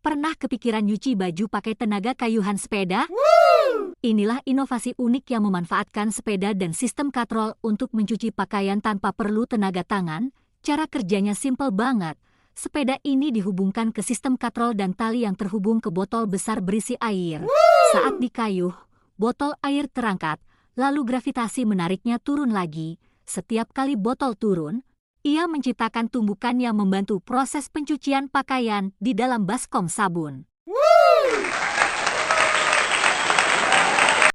Pernah kepikiran nyuci baju pakai tenaga kayuhan sepeda? Inilah inovasi unik yang memanfaatkan sepeda dan sistem katrol untuk mencuci pakaian tanpa perlu tenaga tangan. Cara kerjanya simpel banget. Sepeda ini dihubungkan ke sistem katrol dan tali yang terhubung ke botol besar berisi air. Saat dikayuh, botol air terangkat, lalu gravitasi menariknya turun lagi. Setiap kali botol turun, ia menciptakan tumbukan yang membantu proses pencucian pakaian di dalam baskom sabun.